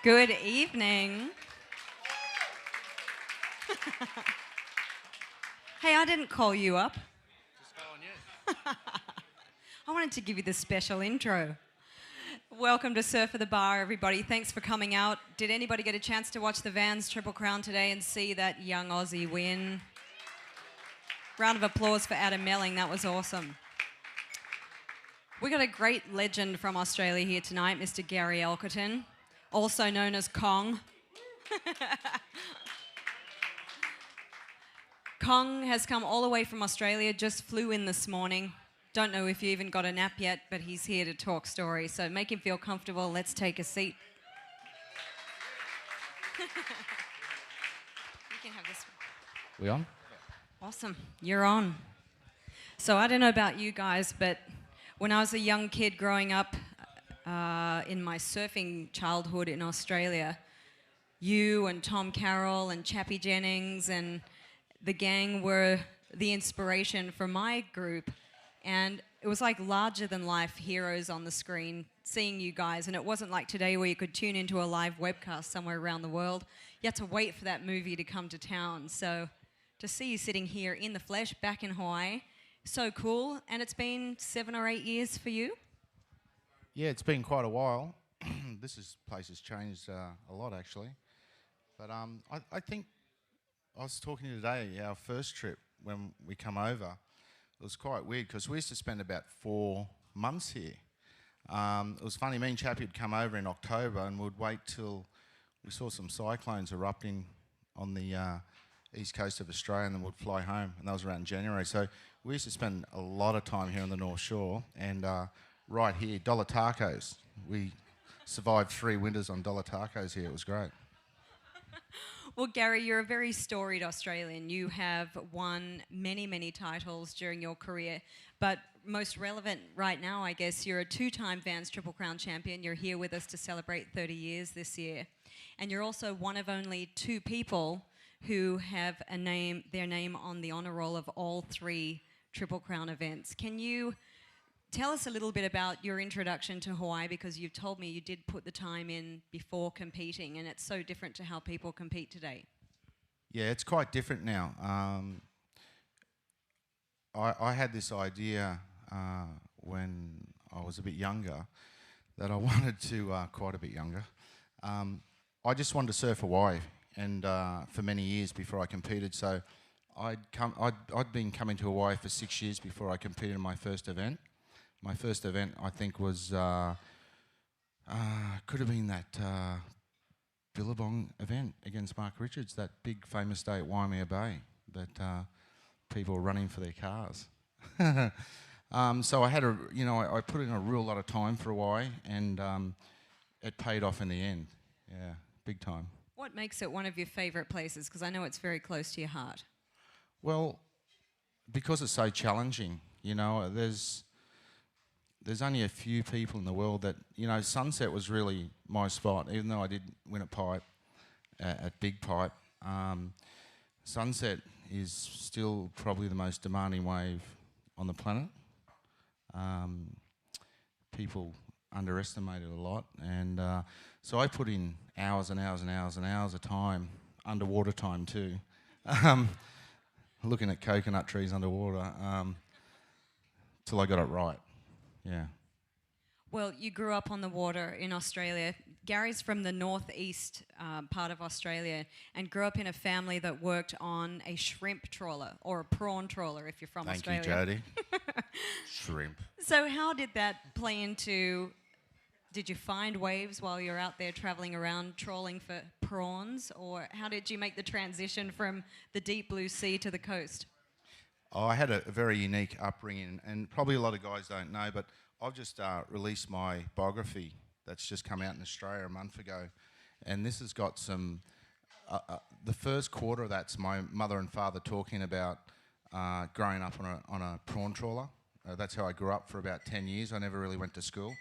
Good evening. Hey, I didn't call you up. Just calling you. I wanted to give you the special intro. Welcome to Surf at the Bar, everybody. Thanks for coming out. Did anybody get a chance to watch the Vans Triple Crown today and see that young Aussie win? Round of applause for Adam Melling. That was awesome. We got a great legend from Australia here tonight, Mr. Gary Elkerton, also known as Kong. Kong has come all the way from Australia, just flew in this morning. Don't know if you even got a nap yet, but he's here to talk stories. So make him feel comfortable. Let's take a seat. You can have this one. We on? Awesome. You're on. So I don't know about you guys, but when I was a young kid growing up in my surfing childhood in Australia, you and Tom Carroll and Chappie Jennings and the gang were the inspiration for my group. And it was like larger-than-life heroes on the screen, seeing you guys. And it wasn't like today where you could tune into a live webcast somewhere around the world. You had to wait for that movie to come to town. So to see you sitting here in the flesh back in Hawaii, so cool. And it's been 7 or 8 years for you? Yeah, it's been quite a while. Place has changed a lot, actually. But I think I was talking to you today, our first trip when we come over, it was quite weird because we used to spend about 4 months here. It was funny, me and Chappie would come over in October and we'd wait till we saw some cyclones erupting on the east coast of Australia and then we'd fly home, and that was around January. So we used to spend a lot of time here on the North Shore, and right here, dollar tacos. We survived 3 winters on dollar tacos here. It was great. Well, Gary, you're a very storied Australian. You have won many, many titles during your career. But most relevant right now, I guess, you're a 2-time Vans Triple Crown champion. You're here with us to celebrate 30 years this year. And you're also one of only 2 people who have their name on the honour roll of all 3 Triple Crown events. Can you tell us a little bit about your introduction to Hawaii, because you've told me you did put the time in before competing, and it's so different to how people compete today. Yeah, it's quite different now. I had this idea when I was a bit younger that I wanted to, quite a bit younger, I just wanted to surf Hawaii, and for many years before I competed. So I'd been coming to Hawaii for 6 years before I competed in my first event. My first event, I think, was could have been that Billabong event against Mark Richards, that big famous day at Waimea Bay that people were running for their cars. So I had I put in a real lot of time for Hawaii, and it paid off in the end. Yeah, big time. What makes it one of your favourite places? Because I know it's very close to your heart. Well, because it's so challenging. There's only a few people in the world that, Sunset was really my spot, even though I did win at Pipe, at Big Pipe. Sunset is still probably the most demanding wave on the planet. People underestimate it a lot, and so I put in hours and hours and hours and hours of time, underwater time too, looking at coconut trees underwater, till I got it right. Yeah. Well, you grew up on the water in Australia. Gary's from the northeast part of Australia and grew up in a family that worked on a shrimp trawler, or a prawn trawler if you're from Australia. Thank you, Jodie. Shrimp. So how did that play into... Did you find waves while you were out there travelling around trawling for prawns, or how did you make the transition from the deep blue sea to the coast? Oh, I had a very unique upbringing, and probably a lot of guys don't know, but I've just released my biography that's just come out in Australia a month ago, and this has got some... the first quarter of that's my mother and father talking about growing up on a prawn trawler. That's how I grew up for about 10 years. I never really went to school,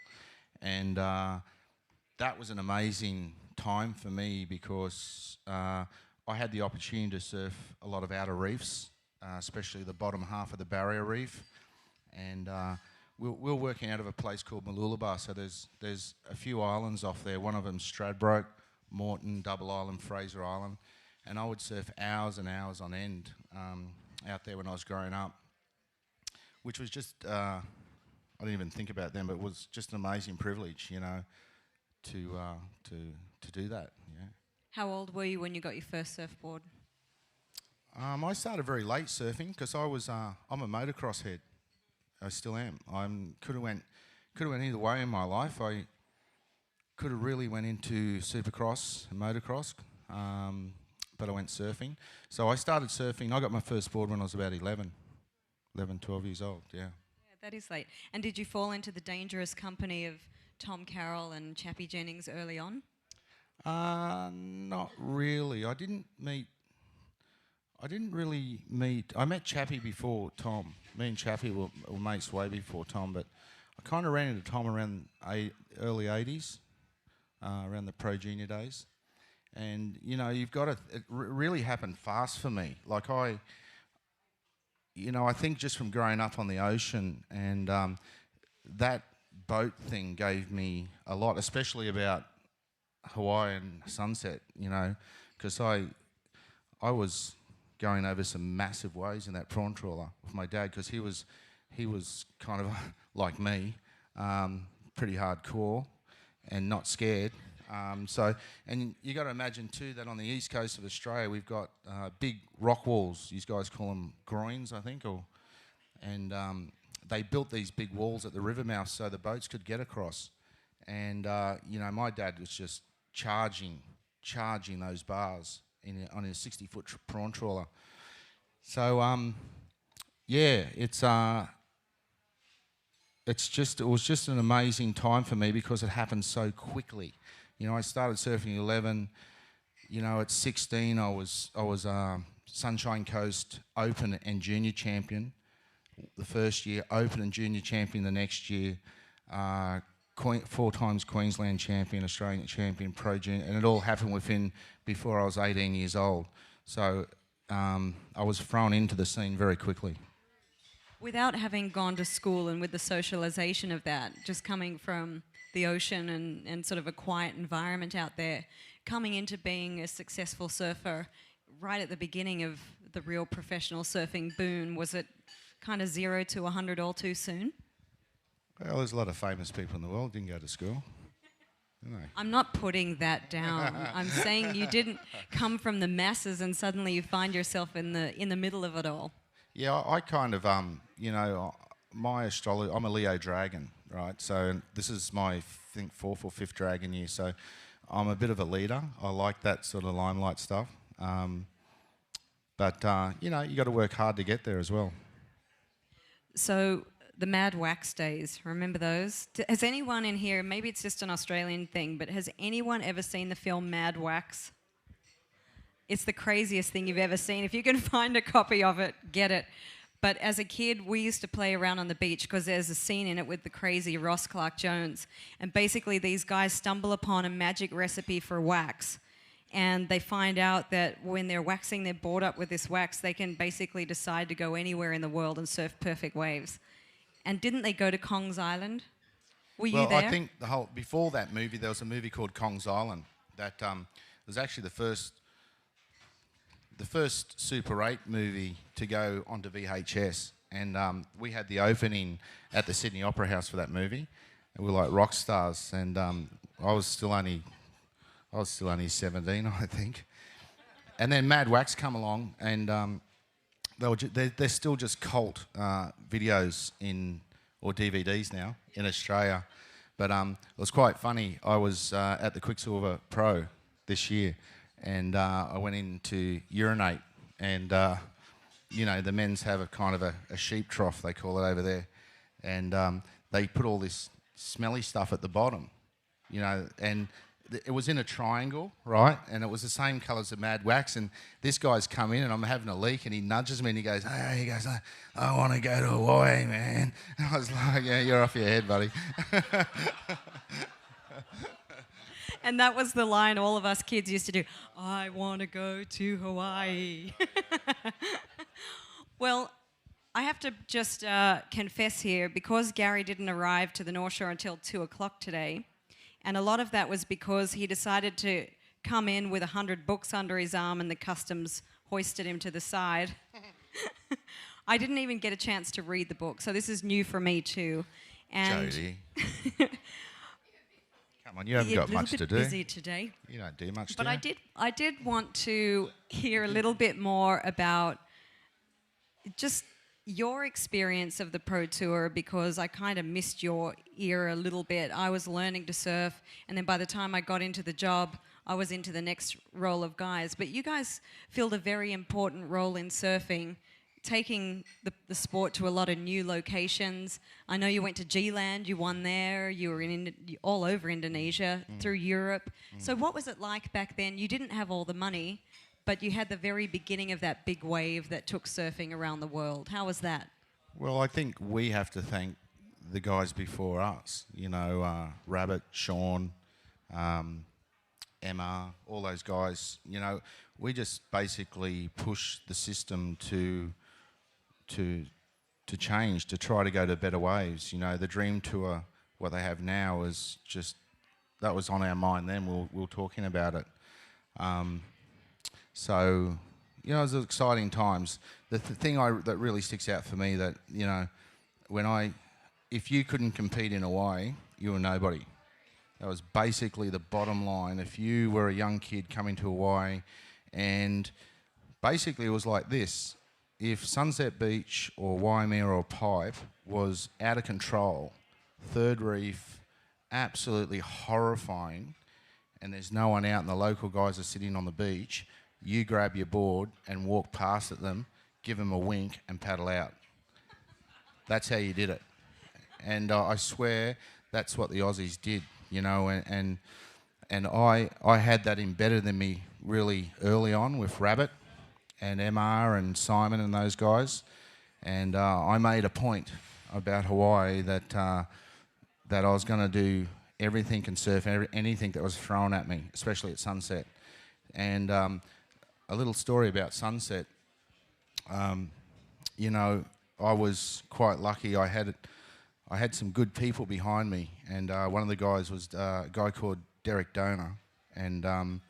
and that was an amazing time for me because I had the opportunity to surf a lot of outer reefs, especially the bottom half of the barrier reef, and we're working out of a place called Mooloolaba. So there's a few islands off there. One of them's Stradbroke, Moreton, Double Island, Fraser Island, and I would surf hours and hours on end out there when I was growing up, which was just, I didn't even think about them, but it was just an amazing privilege, you know, to do that. Yeah. How old were you when you got your first surfboard? I started very late surfing because I'm a motocross head. I still am. Could have went either way in my life. I could have really went into supercross and motocross, but I went surfing. So I started surfing. I got my first board when I was about 11, 12 years old. Yeah. Yeah, that is late. And did you fall into the dangerous company of Tom Carroll and Chappie Jennings early on? Not really. I met Chappie before Tom. Me and Chappie were mates way before Tom, but I kind of ran into Tom around early 80s, around the pro junior days. And, you know, it really happened fast for me. Like I think just from growing up on the ocean and that boat thing gave me a lot, especially about Hawaiian sunset, you know, because I was going over some massive waves in that prawn trawler with my dad because he was kind of like me, pretty hardcore and not scared. And you got to imagine too that on the east coast of Australia we've got big rock walls. These guys call them groins, I think, and they built these big walls at the river mouth so the boats could get across. And my dad was just charging those bars on his 60-foot prawn trawler. So it was just an amazing time for me because it happened so quickly. You know, I started surfing at 11. You know, at 16, I was Sunshine Coast Open and Junior Champion the first year, Open and Junior Champion the next year, 4 times Queensland Champion, Australian Champion, Pro Junior, and it all happened before I was 18 years old. So I was thrown into the scene very quickly. Without having gone to school and with the socialisation of that, just coming from the ocean and sort of a quiet environment out there, coming into being a successful surfer right at the beginning of the real professional surfing boom, was it kind of 0 to 100 all too soon? Well, there's a lot of famous people in the world didn't go to school. I'm not putting that down. I'm saying you didn't come from the masses and suddenly you find yourself in the middle of it all. Yeah, I kind of, my astrology, I'm a Leo dragon, right? So this is my, I think, 4th or 5th dragon year. So I'm a bit of a leader. I like that sort of limelight stuff. But you got to work hard to get there as well. So the Mad Wax days, remember those? Has anyone in here, maybe it's just an Australian thing, but has anyone ever seen the film Mad Wax? It's the craziest thing you've ever seen. If you can find a copy of it, get it. But as a kid, we used to play around on the beach because there's a scene in it with the crazy Ross Clark Jones. And basically these guys stumble upon a magic recipe for wax. And they find out that when they're waxing their board up with this wax, they can basically decide to go anywhere in the world and surf perfect waves. And didn't they go to Kong's Island? Were you there? Well, I think before that movie, there was a movie called Kong's Island that was actually the first Super 8 movie to go onto VHS. And we had the opening at the Sydney Opera House for that movie. And we were like rock stars. And I was still only 17, I think. And then Mad Wax come along, and they're still just cult videos or DVDs now in Australia. But it was quite funny. I was at the Quicksilver Pro this year, and I went in to urinate, and the men's have a kind of a sheep trough, they call it over there, and they put all this smelly stuff at the bottom, and it was in a triangle, right? And it was the same colour as the Mad Wax. And this guy's come in and I'm having a leak and he nudges me and he goes, I want to go to Hawaii, man. And I was like, yeah, you're off your head, buddy. And that was the line all of us kids used to do. I want to go to Hawaii. Well, I have to just confess here, because Gary didn't arrive to the North Shore until 2 o'clock today, and a lot of that was because he decided to come in with 100 books under his arm and the customs hoisted him to the side. I didn't even get a chance to read the book, so this is new for me too. And Jodie. Come on, you haven't got much to do. A little bit busy today. You don't do much, But do you? I did want to hear a little bit more about just your experience of the Pro Tour, because I kind of missed your era a little bit. I was learning to surf, and then by the time I got into the job, I was into the next role of guys. But you guys filled a very important role in surfing, taking the sport to a lot of new locations. I know you went to G-Land, you won there, you were all over Indonesia, through Europe. So what was it like back then? You didn't have all the money, but you had the very beginning of that big wave that took surfing around the world. How was that? Well, I think we have to thank the guys before us. You know, Rabbit, Sean, Emma, all those guys. You know, we just basically pushed the system to change, to try to go to better waves. You know, the Dream Tour, what they have now, is just, that was on our mind then. We were talking about it. So, you know, it was exciting times. The thing that really sticks out for me, that, you know, if you couldn't compete in Hawaii, you were nobody. That was basically the bottom line. If you were a young kid coming to Hawaii, and basically it was like this: if Sunset Beach or Waimea or Pipe was out of control, third reef, absolutely horrifying, and there's no one out and the local guys are sitting on the beach, you grab your board and walk past at them, give them a wink and paddle out. That's how you did it. And I swear that's what the Aussies did, you know, and I had that embedded in me really early on with Rabbit and MR and Simon and those guys. And I made a point about Hawaii that I was going to do everything and surf anything that was thrown at me, especially at sunset. And a little story about sunset. You know, I was quite lucky. I had some good people behind me, and one of the guys was a guy called Derek Donor, and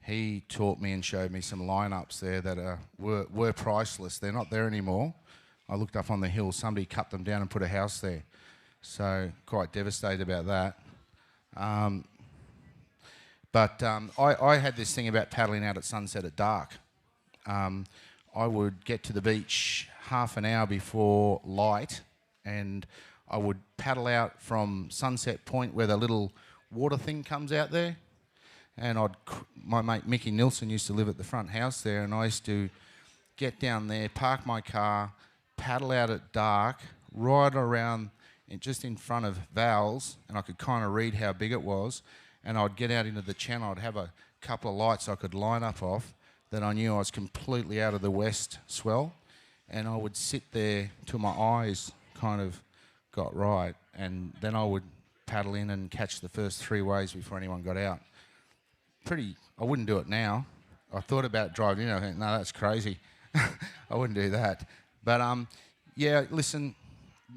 he taught me and showed me some lineups there that were priceless. They're not there anymore. I looked up on the hill, somebody cut them down and put a house there. So quite devastated about that. But I had this thing about paddling out at sunset at dark. I would get to the beach half an hour before light, and I would paddle out from Sunset Point where the little water thing comes out there. And my mate Mickey Nilsson used to live at the front house there, and I used to get down there, park my car, paddle out at dark, right around just in front of Val's, and I could kind of read how big it was. And I'd get out into the channel. I'd have a couple of lights I could line up off that I knew I was completely out of the west swell. And I would sit there till my eyes kind of got right. And then I would paddle in and catch the first 3 waves before anyone got out. I wouldn't do it now. I thought about driving in. I think, no, that's crazy. I wouldn't do that. But, yeah, listen,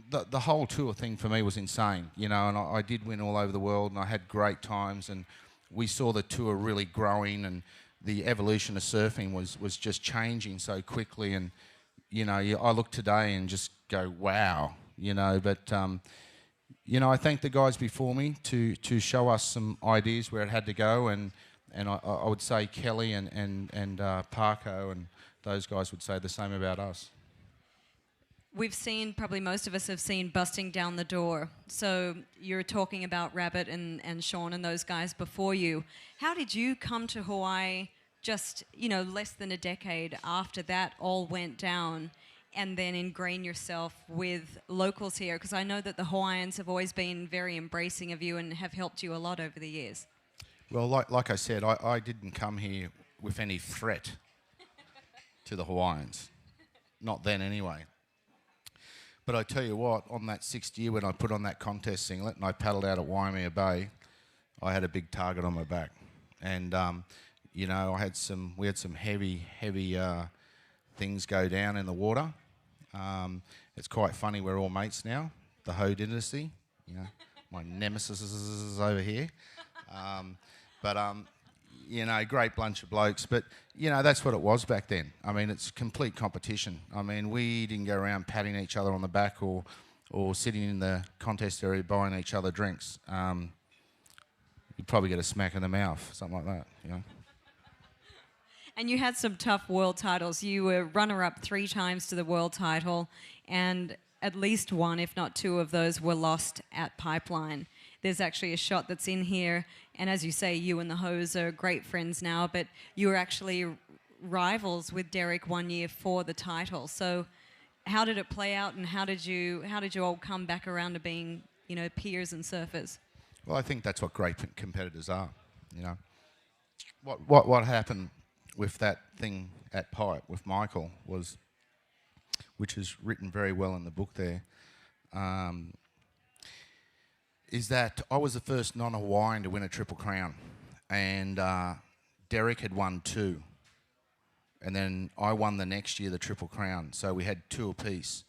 the whole tour thing for me was insane, you know, and I did win all over the world, and I had great times, and we saw the tour really growing, and the evolution of surfing was just changing so quickly. And, you know, I look today and just go, wow, you know. But, you know, I thank the guys before me to show us some ideas where it had to go, and I would say Kelly and Parko and those guys would say the same about us. We've seen, probably most of us have seen Busting Down the Door. So you're talking about Rabbit and Sean and those guys before you. How did you come to Hawaii just, you know, less than a decade after that all went down, and then ingrain yourself with locals here? Because I know that the Hawaiians have always been very embracing of you and have helped you a lot over the years. Well, like I said, I didn't come here with any threat to the Hawaiians. Not then anyway. But I tell you what, on that 6th year when I put on that contest singlet and I paddled out at Waimea Bay, I had a big target on my back. And, you know, we had some heavy things go down in the water. It's quite funny, we're all mates now, the Ho dynasty, you know, my nemesis is over here. But you know, great bunch of blokes. But, you know, that's what it was back then. I mean, it's complete competition. I mean, we didn't go around patting each other on the back or sitting in the contest area buying each other drinks. You'd probably get a smack in the mouth, something like that, you know. And you had some tough world titles. You were runner-up 3 times to the world title, and at least 1, if not 2 of those were lost at Pipeline. There's actually a shot that's in here, and as you say, you and the hose are great friends now, but you were actually rivals with Derek one year for the title. So how did it play out, and how did you all come back around to being, you know, peers and surfers? Well, I think that's what great competitors are, you know. What happened with that thing at Pipe with Michael was, which is written very well in the book there, is that I was the first non-Hawaiian to win a Triple Crown, and Derek had won 2, and then I won the next year the Triple Crown, so we had 2 apiece.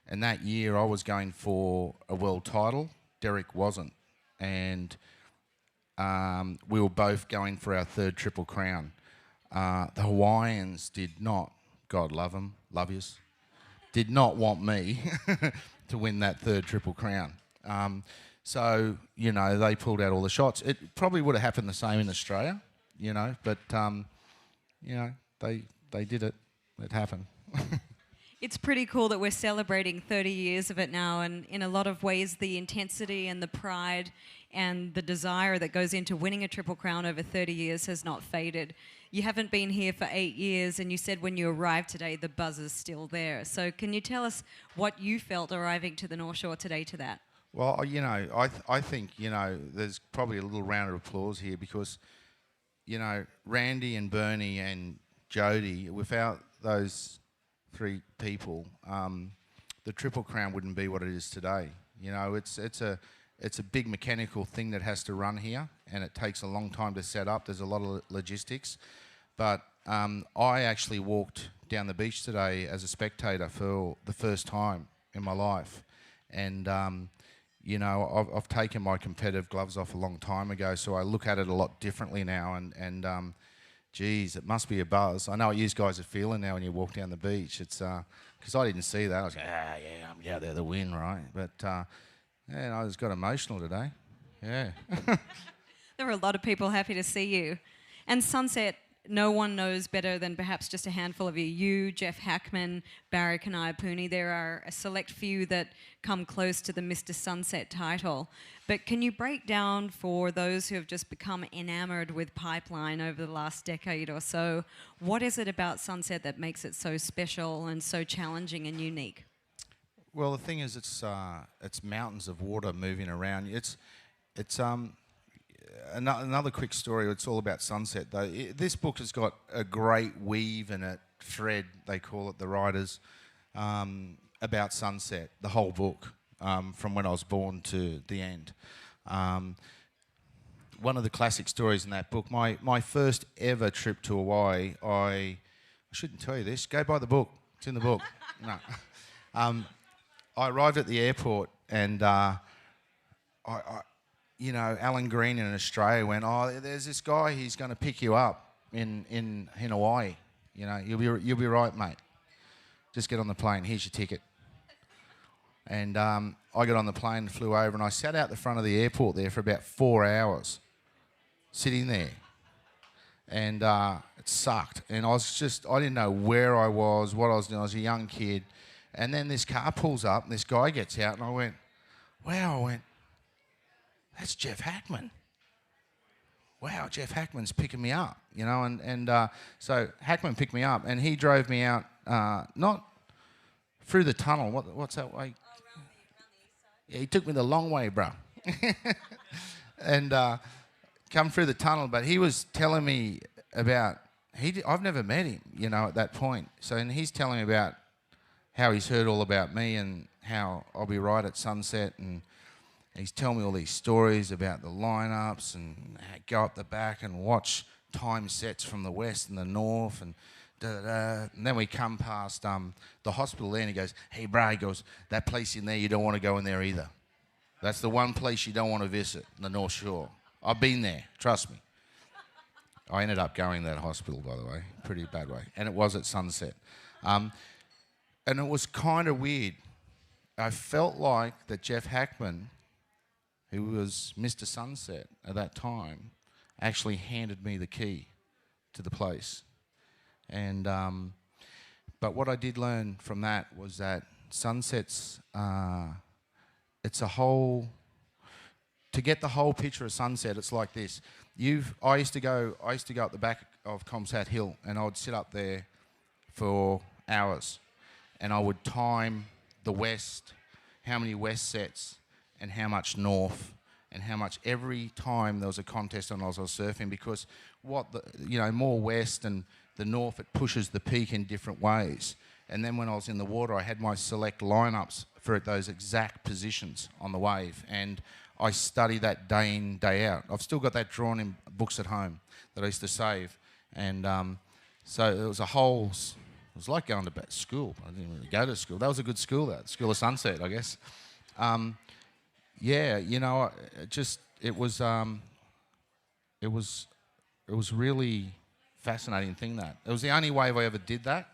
And that year I was going for a world title, Derek wasn't, and we were both going for our 3rd Triple Crown. The Hawaiians did not, God love them, love yous, did not want me to win that 3rd Triple Crown. So, you know, they pulled out all the shots. It probably would have happened the same in Australia, you know, but, you know, they did it. It happened. It's pretty cool that we're celebrating 30 years of it now, and in a lot of ways the intensity and the pride and the desire that goes into winning a Triple Crown over 30 years has not faded. You haven't been here for 8 years, and you said when you arrived today the buzz is still there. So can you tell us what you felt arriving to the North Shore today to that? Well, you know, I think, you know, there's probably a little round of applause here because, you know, Randy and Bernie and Jody, without those 3 people, the Triple Crown wouldn't be what it is today. You know, it's a big mechanical thing that has to run here, and it takes a long time to set up. There's a lot of logistics. But I actually walked down the beach today as a spectator for the first time in my life. And, you know, I've taken my competitive gloves off a long time ago, so I look at it a lot differently now. And geez, it must be a buzz. I know what you guys are feeling now when you walk down the beach. It's because I didn't see that. I was like, yeah, I'm out there to win, right? But yeah, I just got emotional today. Yeah. There were a lot of people happy to see you. And Sunset, no one knows better than perhaps just a handful of you. You, Jeff Hackman, Barrick and Iapuni. There are a select few that come close to the Mr. Sunset title. But can you break down for those who have just become enamoured with Pipeline over the last decade or so, what is it about Sunset that makes it so special and so challenging and unique? Well, the thing is, it's mountains of water moving around. It's another quick story. It's all about Sunset, though. This book has got a great weave in it, thread they call it, the writers, about Sunset. The whole book, from when I was born to the end. One of the classic stories in that book. My first ever trip to Hawaii. I shouldn't tell you this. Go buy the book. It's in the book. No. I arrived at the airport and you know, Alan Green in Australia went, oh, there's this guy, he's going to pick you up in Hawaii. You know, you'll be right, mate. Just get on the plane. Here's your ticket. And I got on the plane, flew over, and I sat out the front of the airport there for about 4 hours, sitting there. And it sucked. And I didn't know where I was, what I was doing. I was a young kid. And then this car pulls up, and this guy gets out, and I went, wow, that's Jeff Hackman. Wow, Jeff Hackman's picking me up, you know. And so Hackman picked me up, and he drove me out, not through the tunnel. What's that way? Around the east side. Yeah, he took me the long way, bro. And come through the tunnel, but he was telling me about, I've never met him, you know, at that point. So and he's telling me about how he's heard all about me and how I'll be right at Sunset, and he's telling me all these stories about the lineups and go up the back and watch time sets from the west and the north and da-da-da. And then we come past the hospital there, and he goes, hey, bro, he goes, that place in there, you don't want to go in there either. That's the one place you don't want to visit, the North Shore. I've been there, trust me. I ended up going to that hospital, by the way, pretty bad way. And it was at sunset. And it was kind of weird. I felt like that Jeff Hackman, who was Mr. Sunset at that time, actually handed me the key to the place. And but what I did learn from that was that sunsets, it's a whole. To get the whole picture of sunset, it's like this. I used to go up the back of Comsat Hill, and I would sit up there for hours, and I would time the west, how many west sets, and how much north, and how much every time there was a contest on I was surfing, because more west and the north, it pushes the peak in different ways. And then when I was in the water, I had my select lineups for those exact positions on the wave, and I study that day in, day out. I've still got that drawn in books at home that I used to save. And so it was it was like going to school. I didn't really go to school. That was a good school, that School of Sunset, I guess. It was really fascinating thing that. It was the only wave I ever did that.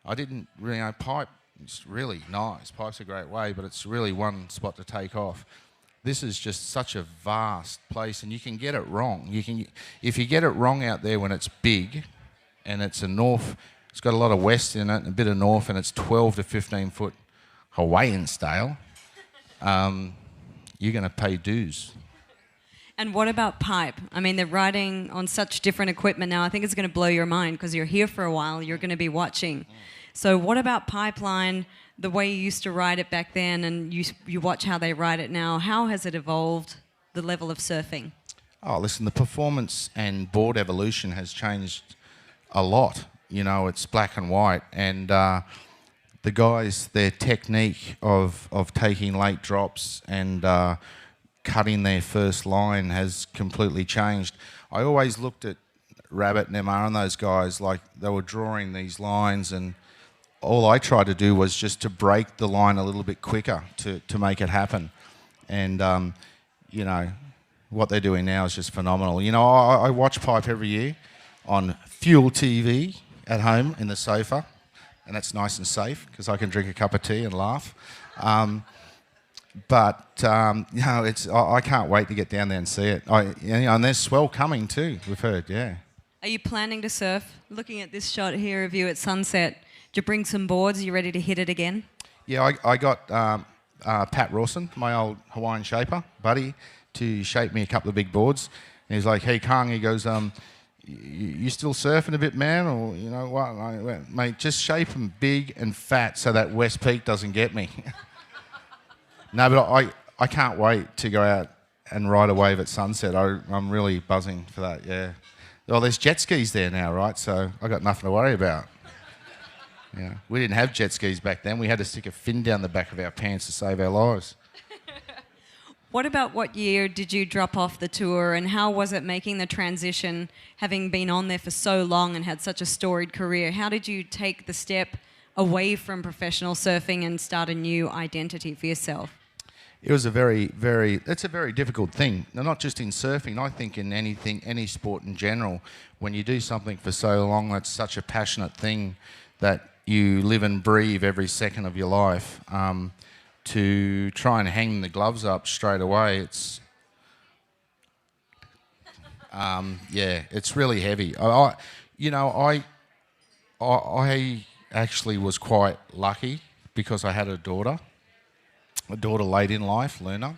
I didn't really know pipe. It's really nice. Pipe's a great wave, but it's really one spot to take off. This is just such a vast place, and you can get it wrong. If you get it wrong out there when it's big, and it's a north, it's got a lot of west in it, and a bit of north, and it's 12 to 15 foot Hawaiian style, you're going to pay dues. And what about pipe? I mean, they're riding on such different equipment now. I think it's going to blow your mind because you're here for a while. You're going to be watching. So what about pipeline? The way you used to ride it back then, and you watch how they ride it now, how has it evolved, the level of surfing? Oh, listen, the performance and board evolution has changed a lot. It's black and white, and the guys, their technique of taking late drops and cutting their first line has completely changed. I always looked at Rabbit and MR and those guys like they were drawing these lines, and all I tried to do was just to break the line a little bit quicker to make it happen. And, what they're doing now is just phenomenal. I watch pipe every year on Fuel TV at home in the sofa, and that's nice and safe because I can drink a cup of tea and laugh. I can't wait to get down there and see it. And there's swell coming too, we've heard, yeah. Are you planning to surf? Looking at this shot here of you at sunset, did you bring some boards? Are you ready to hit it again? Yeah, I got Pat Rawson, my old Hawaiian shaper buddy, to shape me a couple of big boards. And he's like, "Hey, Kang," he goes, you still surfing a bit, man? Or, what? I went, "Mate, just shape them big and fat so that West Peak doesn't get me." No, but I can't wait to go out and ride a wave at sunset. I'm really buzzing for that, yeah. Well, there's jet skis there now, right? So I got nothing to worry about. Yeah, we didn't have jet skis back then. We had to stick a fin down the back of our pants to save our lives. What about what year did you drop off the tour, and how was it making the transition, having been on there for so long and had such a storied career? How did you take the step away from professional surfing and start a new identity for yourself? It was it's a very difficult thing. Now, not just in surfing, I think in anything, any sport in general. When you do something for so long, that's such a passionate thing that you live and breathe every second of your life. To try and hang the gloves up straight away, it's it's really heavy. I actually was quite lucky because I had a daughter late in life, Luna.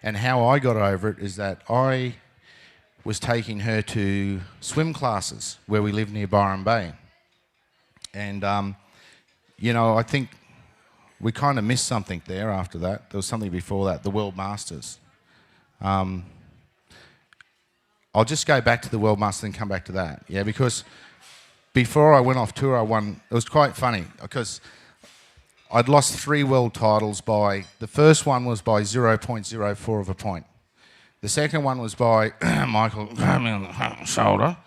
And how I got over it is that I was taking her to swim classes where we live near Byron Bay. And, I think we kind of missed something there after that. There was something before that, the World Masters. I'll just go back to the World Masters and come back to that, yeah, because before I went off tour, I won. It was quite funny because I'd lost 3 world titles the first one was by 0.04 of a point. The second one was by Michael, grab me on the shoulder.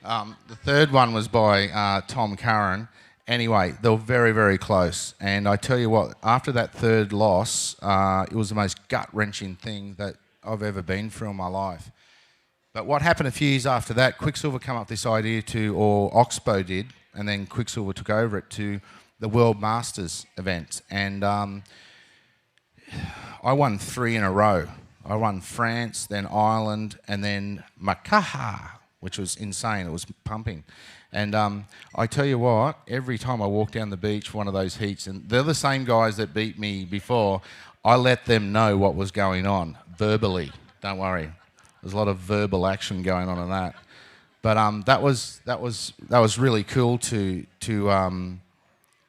The third one was by Tom Curran. Anyway, they were very, very close. And I tell you what, after that third loss, it was the most gut-wrenching thing that I've ever been through in my life. But what happened a few years after that, Quicksilver came up with this idea or Oxbow did, and then Quicksilver took over it to the World Masters event. And I won 3 in a row. I won France, then Ireland, and then Makaha, which was insane. It was pumping. And I tell you what, every time I walk down the beach for one of those heats, and they're the same guys that beat me before, I let them know what was going on verbally. Don't worry. There's a lot of verbal action going on in that. But that was really cool to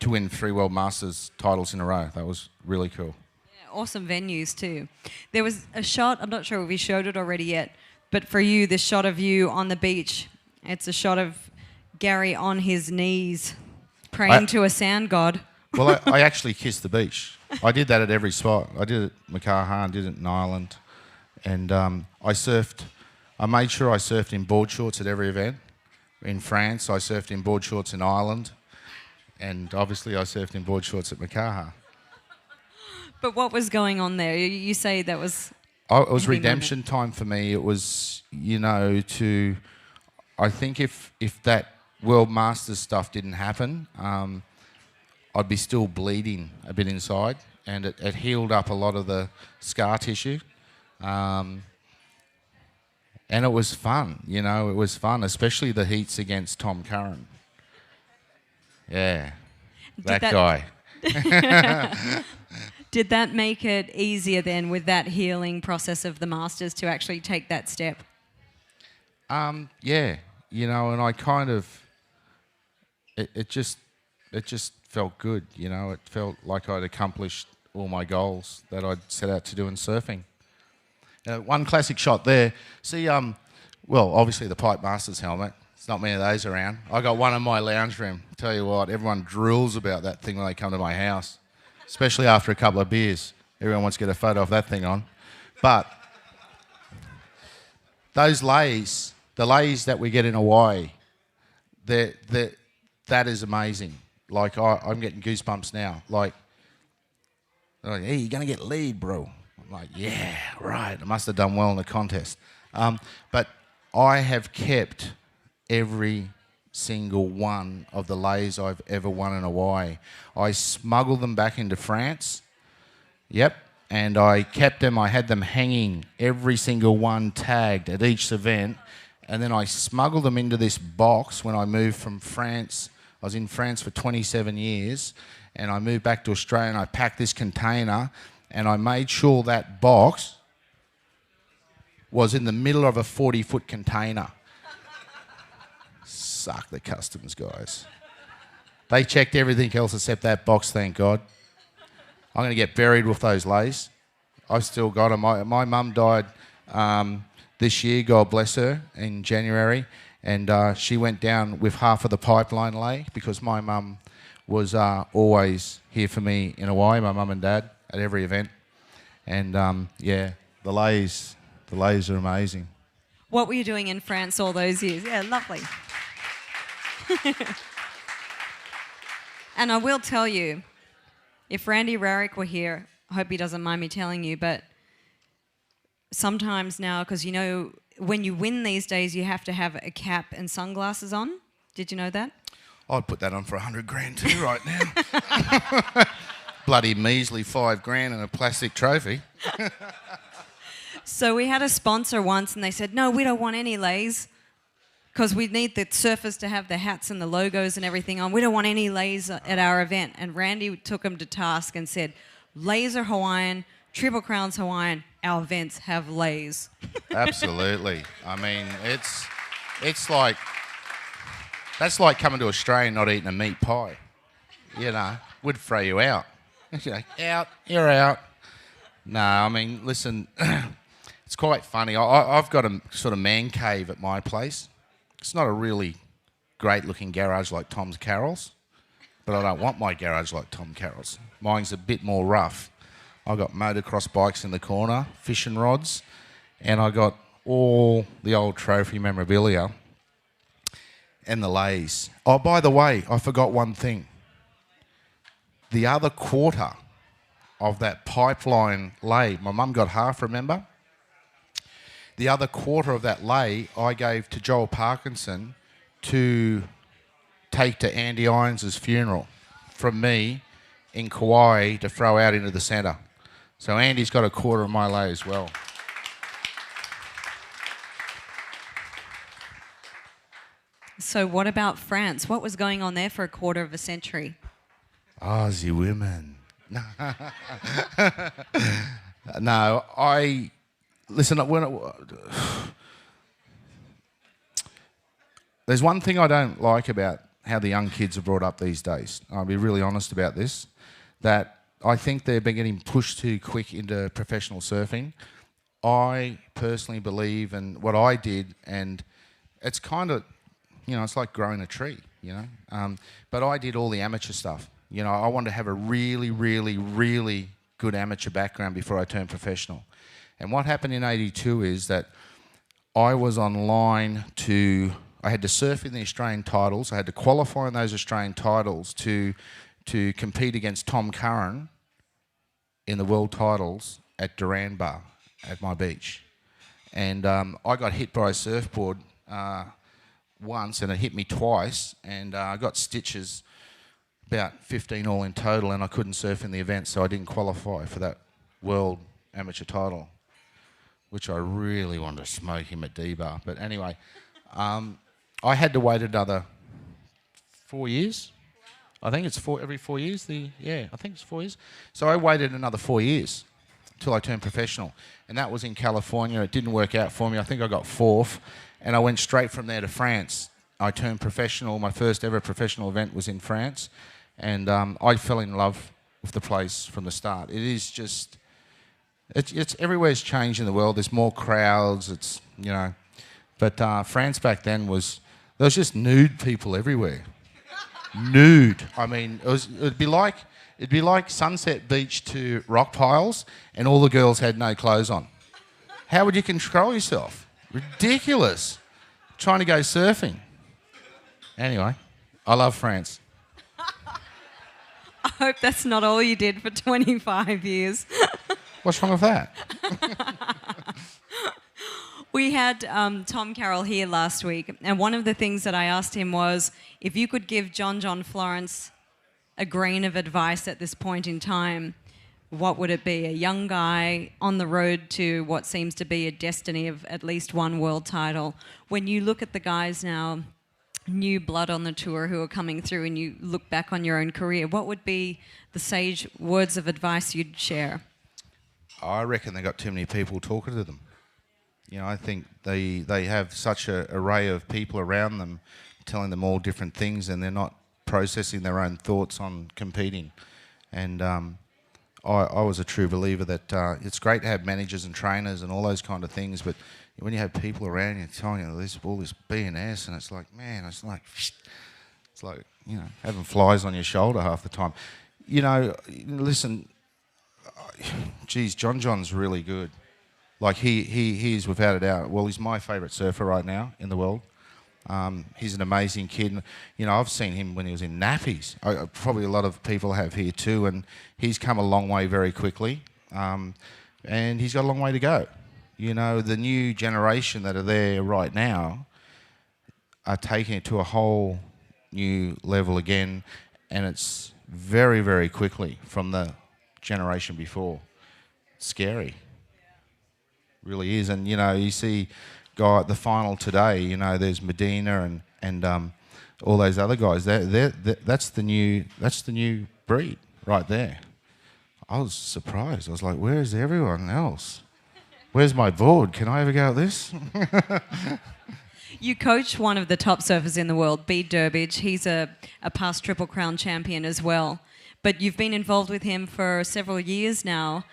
win 3 World Masters titles in a row. That was really cool. Awesome venues too. There was a shot, I'm not sure if we showed it already yet, but for you, this shot of you on the beach, it's a shot of Gary on his knees praying to a sand god. Well, I actually kissed the beach. I did that at every spot. I did it at Makaha, did it in Ireland, and I made sure I surfed in board shorts at every event. In France, I surfed in board shorts in Ireland, and obviously I surfed in board shorts at Makaha. But what was going on there? You say that was... Oh, it was redemption time for me. It was, I think if that World Masters stuff didn't happen, I'd be still bleeding a bit inside, and it healed up a lot of the scar tissue. And it was fun, it was fun, especially the heats against Tom Curran. Yeah, that guy. Did that make it easier then with that healing process of the Masters to actually take that step? Yeah, and I kind of, it just felt good, it felt like I'd accomplished all my goals that I'd set out to do in surfing. One classic shot there, see, obviously the Pipe Masters helmet, there's not many of those around. I got one in my lounge room. Tell you what, everyone drools about that thing when they come to my house. Especially after a couple of beers. Everyone wants to get a photo of that thing on. But those leis, the leis that we get in Hawaii, that is amazing. Like, I'm getting goosebumps now. Like, hey, you're going to get lead, bro. I'm like, yeah, right. I must have done well in the contest. But I have kept every single one of the leis I've ever won in Hawaii. I smuggled them back into France. Yep. And I kept them. I had them hanging, every single one tagged at each event. And then I smuggled them into this box when I moved from France. I was in France for 27 years. And I moved back to Australia and I packed this container and I made sure that box was in the middle of a 40-foot container. Suck the customs guys. They checked everything else except that box, thank God. I'm going to get buried with those leis. I've still got them. My mum died this year, God bless her, in January, and she went down with half of the pipeline lei because my mum was always here for me in Hawaii, my mum and dad, at every event. And yeah, the leis are amazing. What were you doing in France all those years? Yeah, lovely. And I will tell you, if Randy Rarick were here, I hope he doesn't mind me telling you, but sometimes now, because when you win these days, you have to have a cap and sunglasses on. Did you know that? I'd put that on for $100,000 too right now. Bloody measly $5,000 and a plastic trophy. So we had a sponsor once and they said, no, we don't want any leis because we need the surfers to have the hats and the logos and everything on. We don't want any leis at our event. And Randy took them to task and said, leis are Hawaiian, Triple Crown's Hawaiian, our events have leis. Absolutely. I mean, it's like, that's like coming to Australia and not eating a meat pie. Would throw you out. Out, you're out. No, I mean, listen, it's quite funny. I've got a sort of man cave at my place. It's not a really great-looking garage like Tom Carroll's, but I don't want my garage like Tom Carroll's. Mine's a bit more rough. I got motocross bikes in the corner, fishing rods, and I got all the old trophy memorabilia and the leis. Oh, by the way, I forgot one thing. The other quarter of that pipeline lei, my mum got half, remember? the other quarter of that lei I gave to Joel Parkinson to take to Andy Irons' funeral from me in Kauai to throw out into the centre. So Andy's got a quarter of my lei as well. So what about France? What was going on there for a quarter of a century? Aussie women. No, listen. There's one thing I don't like about how the young kids are brought up these days. I'll be really honest about this. That I think they've been getting pushed too quick into professional surfing. I personally believe in what I did, and it's kind of, it's like growing a tree, But I did all the amateur stuff. I wanted to have a really, really, really good amateur background before I turned professional. And what happened in '82 is that I was online I had to surf in the Australian titles. I had to qualify in those Australian titles to compete against Tom Curran in the world titles at Duranbar at my beach. And I got hit by a surfboard once, and it hit me twice, and I got stitches, about 15 all in total, and I couldn't surf in the event, so I didn't qualify for that world amateur title, which I really wanted to smoke him at D-Bar. But anyway, I had to wait another 4 years. I think it's every 4 years. I think it's 4 years. So I waited another 4 years until I turned professional, and that was in California. It didn't work out for me. I think I got fourth, and I went straight from there to France. I turned professional. My first ever professional event was in France, and I fell in love with the place from the start. It is just, it's everywhere's changed in the world. There's more crowds. But France back then there was just nude people everywhere. Nude. I mean, it'd be like Sunset Beach to Rock Piles, and all the girls had no clothes on. How would you control yourself? Ridiculous. Trying to go surfing. Anyway, I love France. I hope that's not all you did for 25 years. What's wrong with that? We had Tom Carroll here last week, and one of the things that I asked him was if you could give John Florence a grain of advice at this point in time, what would it be? A young guy on the road to what seems to be a destiny of at least one world title. When you look at the guys now, new blood on the tour who are coming through, and you look back on your own career, what would be the sage words of advice you'd share? I reckon they got too many people talking to them. I think they have such an array of people around them telling them all different things, and they're not processing their own thoughts on competing. And I was a true believer that it's great to have managers and trainers and all those kind of things, but when you have people around you telling you all this BS, and it's like, man, it's like having flies on your shoulder half the time. Listen, geez, John's really good. Like he is without a doubt. Well, he's my favourite surfer right now in the world. He's an amazing kid. I've seen him when he was in nappies. Probably a lot of people have here too, and he's come a long way very quickly. And he's got a long way to go. The new generation that are there right now are taking it to a whole new level again, and it's very, very quickly from the generation before. It's scary. Really is. And you see the final today, there's Medina and all those other guys. That's the new breed right there. I was surprised. I was like, where is everyone else? Where's my board? Can I ever go at this? You coach one of the top surfers in the world, Bede Durbidge. He's a past Triple Crown champion as well. But you've been involved with him for several years now.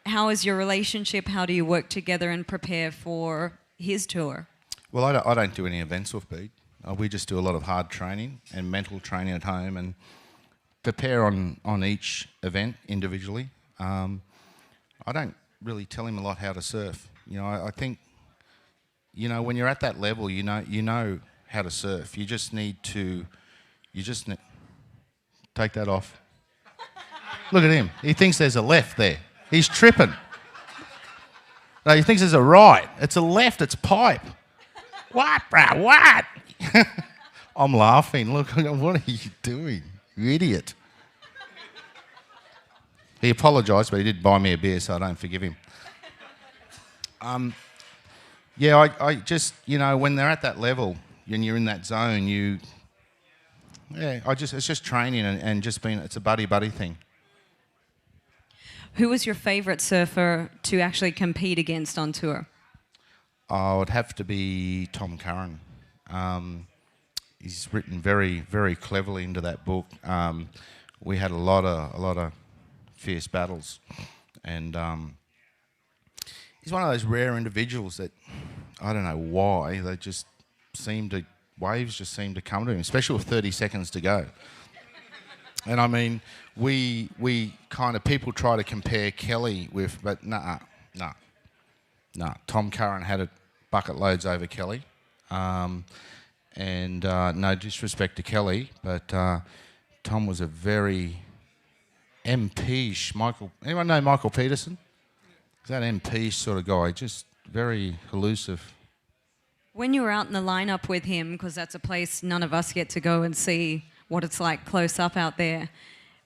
How is your relationship? How do you work together and prepare for his tour? Well, I don't do any events with Bede. We just do a lot of hard training and mental training at home and prepare on each event individually. I don't really tell him a lot how to surf. I think, when you're at that level, you know how to surf. You just need take that off. Look at him. He thinks there's a left there. He's tripping. No, he thinks it's a right. It's a left. It's pipe. What, bruh? What? I'm laughing. Look, what are you doing? You idiot. He apologised, but he did buy me a beer, so I don't forgive him. Yeah, I just, when they're at that level and you're in that zone, it's just training and just being, it's a buddy-buddy thing. Who was your favourite surfer to actually compete against on tour? Oh, it would have to be Tom Curran. He's written very, very cleverly into that book. We had a lot of fierce battles, and he's one of those rare individuals that I don't know why waves just seem to come to him, especially with 30 seconds to go. And I mean, we kind of, people try to compare Kelly with, but nah. Tom Curran had it bucket loads over Kelly. And no disrespect to Kelly, but Tom was a very MP-ish anyone know Michael Peterson? He's that MP sort of guy, just very elusive. When you were out in the lineup with him, because that's a place none of us get to go and see what it's like close up out there.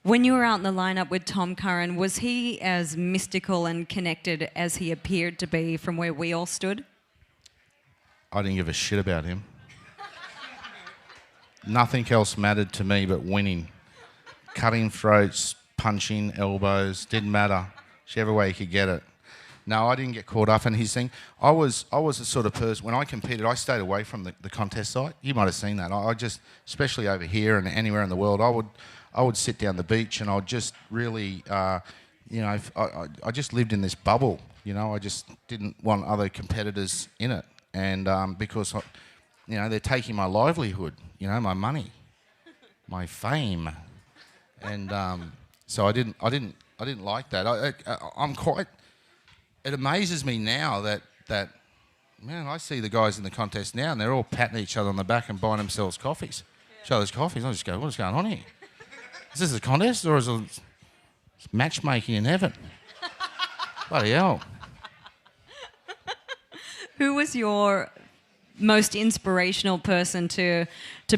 When you were out in the lineup with Tom Curran, was he as mystical and connected as he appeared to be from where we all stood? I didn't give a shit about him. Nothing else mattered to me but winning. Cutting throats, punching elbows, didn't matter. Whichever way he could get it. No, I didn't get caught up in his thing. I was the sort of person, when I competed, I stayed away from the contest site. You might have seen that. I just, especially over here and anywhere in the world, I would sit down the beach and I'd just really, I just lived in this bubble. I just didn't want other competitors in it. And because, they're taking my livelihood, my money, my fame. And so I didn't like that. I'm quite... It amazes me now that man, I see the guys in the contest now and they're all patting each other on the back and buying themselves coffees. Each other's coffees. I just go, what is going on here? Is this a contest or is it matchmaking in heaven? Bloody hell. Who was your most inspirational person to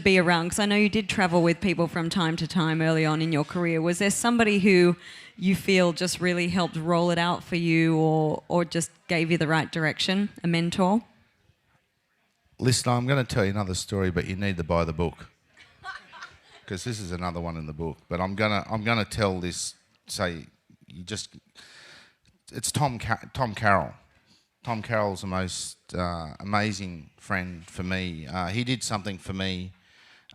be around? Because I know you did travel with people from time to time early on in your career. Was there somebody who you feel just really helped roll it out for you or just gave you the right direction, a mentor? Listen, I'm going to tell you another story, but you need to buy the book. Because this is another one in the book. But I'm gonna tell this, it's Tom Carroll. Tom Carroll's the most amazing friend for me. He did something for me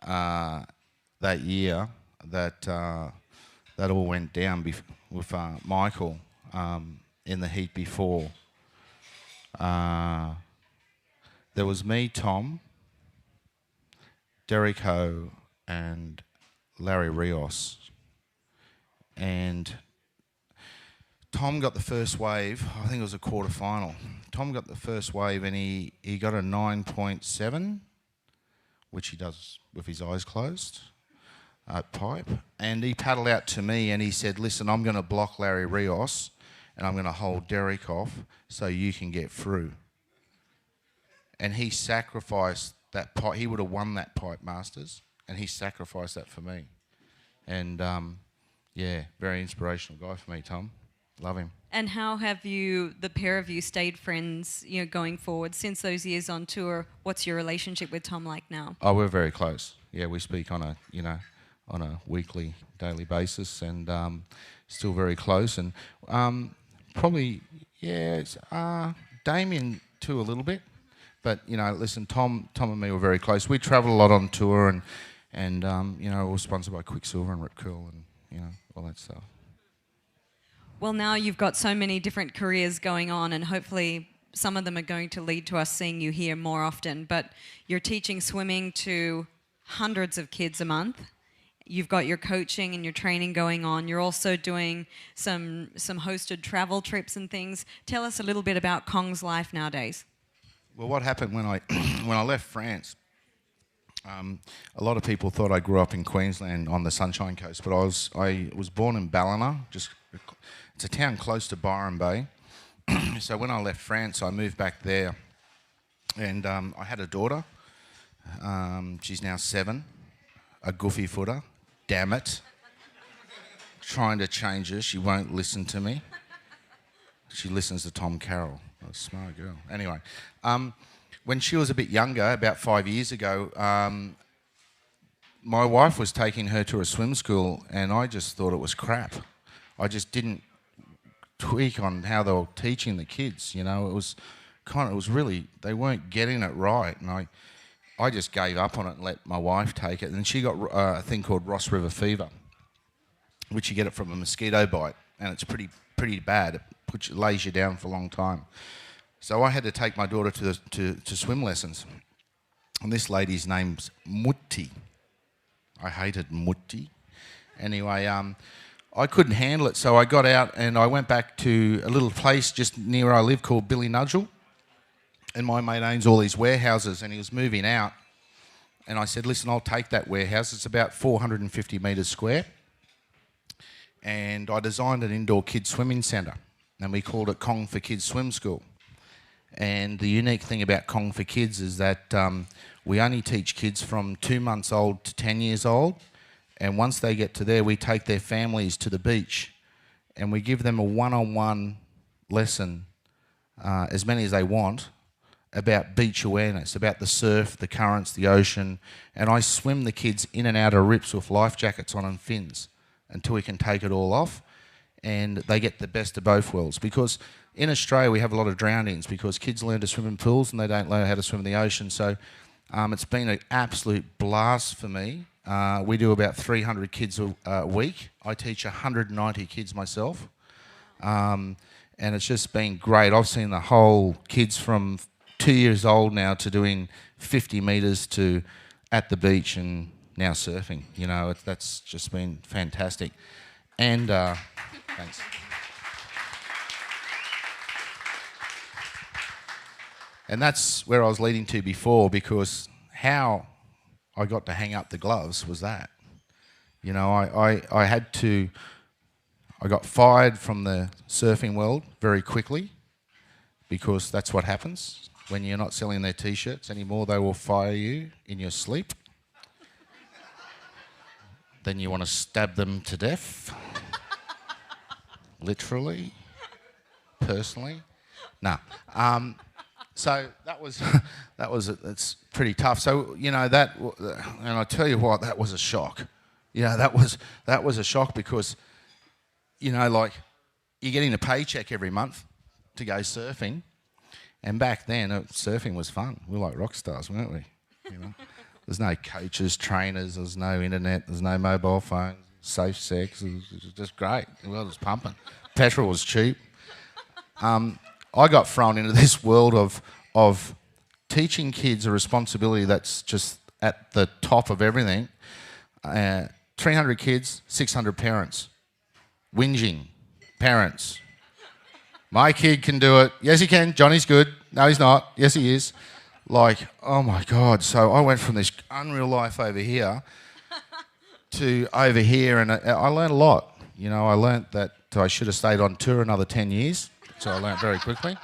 that year that all went down with Michael in the heat before. There was me, Tom, Derek Ho, and Larry Rios. And Tom got the first wave. I think it was a quarter final. Tom got the first wave and he got a 9.7, which he does with his eyes closed, pipe. And he paddled out to me and he said, listen, I'm going to block Larry Rios and I'm going to hold Derek off so you can get through. And he sacrificed that pipe. He would have won that pipe Masters and he sacrificed that for me. And yeah, very inspirational guy for me, Tom. Love him. And how have the pair of you, stayed friends, going forward since those years on tour? What's your relationship with Tom like now? Oh, we're very close. Yeah, we speak on a weekly, daily basis, and still very close. And probably, yeah, it's Damien too a little bit. But listen, Tom and me were very close. We travelled a lot on tour, and we're sponsored by Quicksilver and Rip Curl, and all that stuff. Well, now you've got so many different careers going on, and hopefully some of them are going to lead to us seeing you here more often. But you're teaching swimming to hundreds of kids a month. You've got your coaching and your training going on. You're also doing some hosted travel trips and things. Tell us a little bit about Kong's life nowadays. Well, what happened when I left France? A lot of people thought I grew up in Queensland on the Sunshine Coast, but I was born in Ballina. It's a town close to Byron Bay, So when I left France, I moved back there, and I had a daughter. She's now 7, a goofy footer. Damn it. Trying to change her, she won't listen to me. She listens to Tom Carroll. A smart girl. Anyway, when she was a bit younger, about 5 years ago, my wife was taking her to a swim school, and I just thought it was crap. I just didn't tweak on how they were teaching the kids. You know, it was really, they weren't getting it right, and I just gave up on it and let my wife take it. And she got a thing called Ross River fever, which you get it from a mosquito bite, and it's pretty bad. It lays you down for a long time. So I had to take my daughter to swim lessons, and this lady's name's Mutti. I hated Mutti. Anyway, I couldn't handle it, so I got out and I went back to a little place just near where I live called Billy Nudgel. And my mate owns all these warehouses, and he was moving out. And I said, listen, I'll take that warehouse. It's about 450 metres square. And I designed an indoor kids swimming centre, and we called it Kong for Kids Swim School. And the unique thing about Kong for Kids is that we only teach kids from 2 months old to 10 years old. And once they get to there, we take their families to the beach, and we give them a one-on-one lesson, as many as they want, about beach awareness, about the surf, the currents, the ocean. And I swim the kids in and out of rips with life jackets on and fins until we can take it all off, and they get the best of both worlds. Because in Australia we have a lot of drownings because kids learn to swim in pools and they don't learn how to swim in the ocean. So it's been an absolute blast for me. We do about 300 kids a week. I teach 190 kids myself, and it's just been great. I've seen the whole kids from 2 years old now to doing 50 metres to at the beach and now surfing. You know, that's just been fantastic. And thanks. And that's where I was leading to before, because how I got to hang up the gloves was that. You know, I got fired from the surfing world very quickly, because that's what happens. When you're not selling their T-shirts anymore, they will fire you in your sleep. Then you want to stab them to death. Literally. Personally. No. So it's pretty tough. So, you know, and I tell you what, that was a shock. You know, that was a shock because, you know, like, you're getting a paycheck every month to go surfing. And back then, surfing was fun. We were like rock stars, weren't we? You know, there's no coaches, trainers, there's no internet, there's no mobile phones, safe sex. It was just great. The world was pumping. Petrol was cheap. I got thrown into this world of teaching kids a responsibility that's just at the top of everything. 300 kids, 600 parents. Whinging parents. My kid can do it. Yes, he can. Johnny's good. No, he's not. Yes, he is. Like, oh my God. So I went from this unreal life over here to over here, and I learned a lot. You know, I learned that I should have stayed on tour another 10 years. So I learnt very quickly.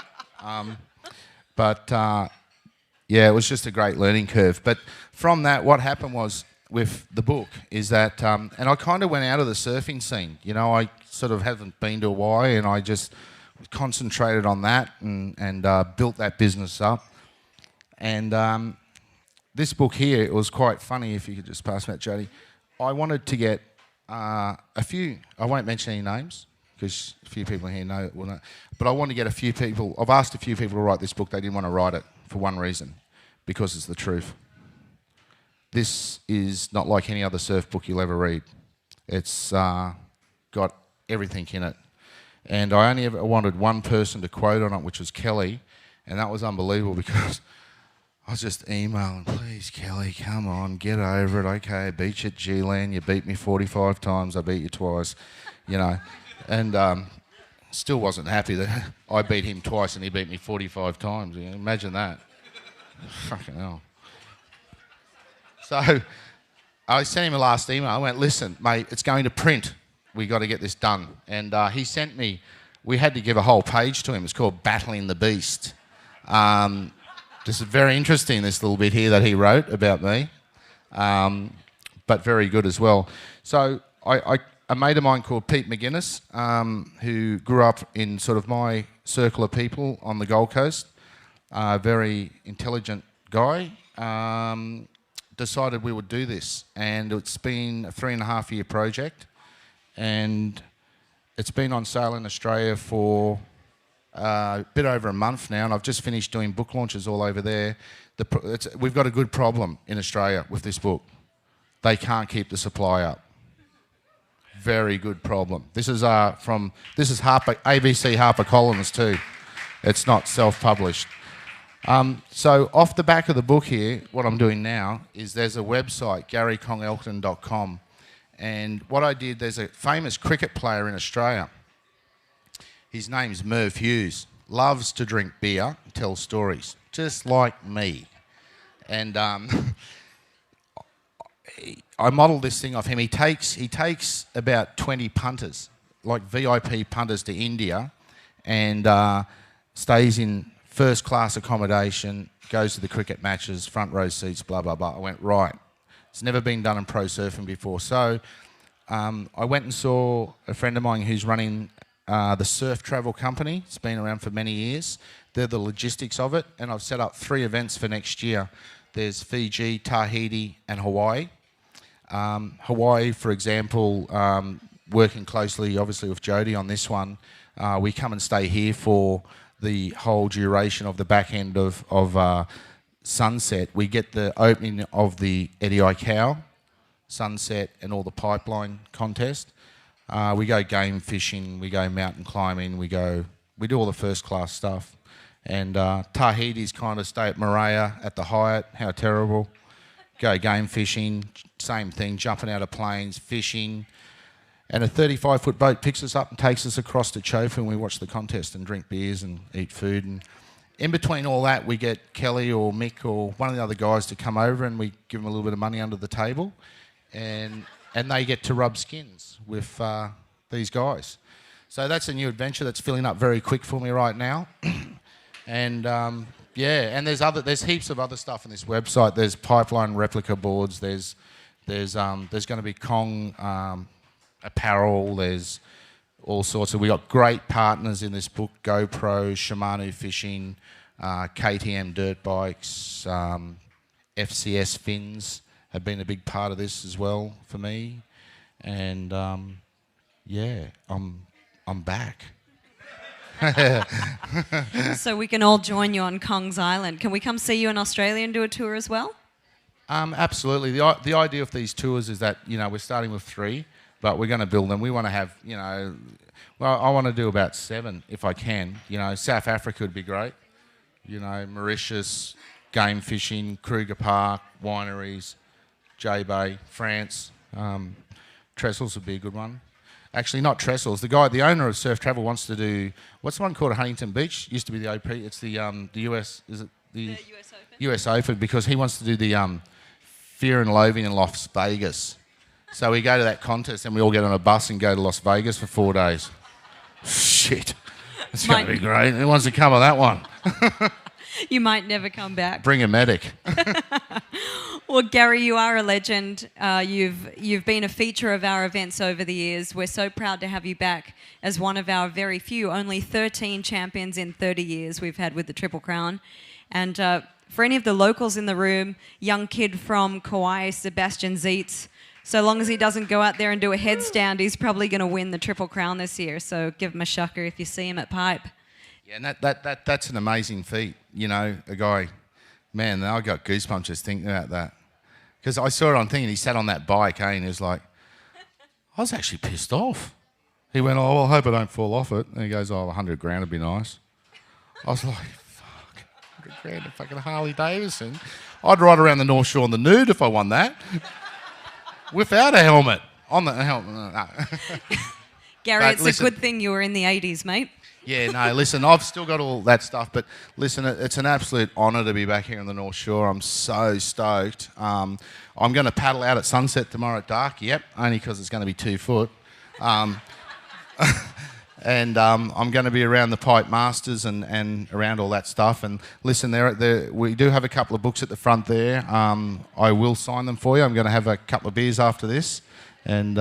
Yeah, it was just a great learning curve. But from that, what happened was with the book is that, and I kind of went out of the surfing scene. You know, I sort of haven't been to Hawaii, and I just concentrated on that and built that business up. And this book here, it was quite funny, if you could just pass that, Jody. I wanted to get a few, I won't mention any names, because a few people here know, but I want to get a few people. I've asked a few people to write this book. They didn't want to write it for one reason, because it's the truth. This is not like any other surf book you'll ever read. It's got everything in it. And I only ever wanted one person to quote on it, which was Kelly, and that was unbelievable because I was just emailing, please, Kelly, come on, get over it. Okay, I beat you at G-Land. You beat me 45 times. I beat you twice, you know. And still wasn't happy that I beat him twice and he beat me 45 times. You know, imagine that. Fucking hell. So I sent him a last email. I went, listen, mate, it's going to print. We got to get this done. And he sent me we had to give a whole page to him. It's called Battling the Beast. This is very interesting, this little bit here that he wrote about me, but very good as well. So a mate of mine called Pete McGuinness, who grew up in sort of my circle of people on the Gold Coast, a very intelligent guy, decided we would do this. And it's been a 3.5-year project, and it's been on sale in Australia for a bit over a month now, and I've just finished doing book launches all over there. We've got a good problem in Australia with this book. They can't keep the supply up. Very good problem. This is ABC HarperCollins too. It's not self-published. So off the back of the book here, what I'm doing now is there's a website, GaryKongElkerton.com, and what I did, there's a famous cricket player in Australia. His name's Merv Hughes. Loves to drink beer and tell stories, just like me. And I modelled this thing off him. He takes about 20 punters, like VIP punters, to India, and stays in first-class accommodation, goes to the cricket matches, front row seats, blah, blah, blah. I went, right. It's never been done in pro surfing before. So I went and saw a friend of mine who's running the surf travel company. It's been around for many years. They're the logistics of it, and I've set up 3 events for next year. There's Fiji, Tahiti, and Hawaii. Hawaii, for example, working closely, obviously, with Jody on this one. We come and stay here for the whole duration of the back end of Sunset. We get the opening of the Eddie Cow, Sunset, and all the pipeline contest. We go game fishing, we go mountain climbing, we do all the first class stuff. And Tahiti's kind of stay at Moorea at the Hyatt. How terrible. Go game fishing, same thing, jumping out of planes, fishing. And a 35-foot boat picks us up and takes us across to Chofu, and we watch the contest and drink beers and eat food. And in between all that, we get Kelly or Mick or one of the other guys to come over, and we give them a little bit of money under the table. And they get to rub skins with these guys. So that's a new adventure that's filling up very quick for me right now. And yeah, and there's heaps of other stuff on this website. There's pipeline replica boards. There's going to be Kong apparel. There's all sorts of. We got great partners in this book: GoPro, Shimano Fishing, KTM dirt bikes, FCS fins have been a big part of this as well for me. And yeah, I'm back. So we can all join you on Kong's Island. Can we come see you in Australia and do a tour as well? Absolutely. The idea of these tours is that, we're starting with 3, but we're going to build them. We want to have, well, I want to do about 7 if I can. South Africa would be great. Mauritius, game fishing, Kruger Park, wineries, J-Bay, France. Trestles would be a good one. Actually, not Trestles. The owner of Surf Travel wants to do, what's the one called at Huntington Beach? Used to be the OP. It's the US, is it the US Open? US Open, because he wants to do the Fear and Loathing in Las Vegas. So we go to that contest and we all get on a bus and go to Las Vegas for 4 days. Shit. It's going to be great. Who wants to come on that one? You might never come back. Bring a medic. Well, Gary, you are a legend. You've been a feature of our events over the years. We're so proud to have you back as one of our very few, only 13 champions in 30 years we've had with the Triple Crown. And for any of the locals in the room, young kid from Kauai, Sebastian Zeitz, so long as he doesn't go out there and do a headstand, he's probably going to win the Triple Crown this year. So give him a shucker if you see him at Pipe. Yeah, and that's an amazing feat. A guy, man, I got goosebumps just thinking about that. Because I saw it on thing, and he sat on that bike, and he was like, I was actually pissed off. He went, oh, well, I hope I don't fall off it. And he goes, oh, 100 grand would be nice. I was like, fuck, 100 grand, a fucking Harley Davidson. I'd ride around the North Shore in the nude if I won that. Without a helmet. On the helmet. No. Gary, but it's a good thing you were in the 80s, mate. Yeah, no, listen, I've still got all that stuff, but listen, it's an absolute honour to be back here in the North Shore. I'm so stoked. I'm going to paddle out at sunset tomorrow at dark, yep, only because it's going to be 2 foot. And I'm going to be around the Pipe Masters and around all that stuff. And listen, we do have a couple of books at the front there. I will sign them for you. I'm going to have a couple of beers after this. And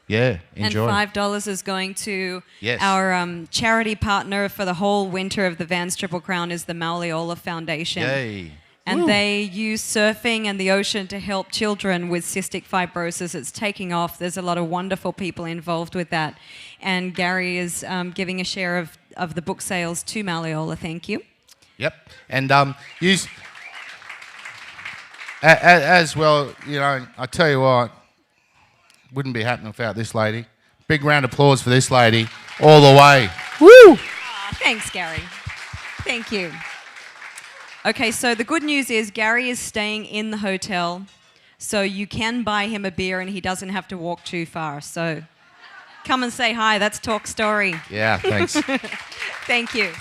yeah, enjoy. And $5 is going to Yes. our charity partner for the whole winter of the Vans Triple Crown is the Malleola Foundation. Yay. And Woo. they use surfing and the ocean to help children with cystic fibrosis. It's taking off. There's a lot of wonderful people involved with that. And Gary is giving a share of the book sales to Malleola. Thank you. Yep. And as well, you know, I tell you what, wouldn't be happening without this lady. Big round of applause for this lady all the way. Woo! Oh, thanks, Gary. Thank you. Okay, so the good news is Gary is staying in the hotel, so you can buy him a beer and he doesn't have to walk too far. So come and say hi. That's Talk Story. Yeah, thanks. Thank you.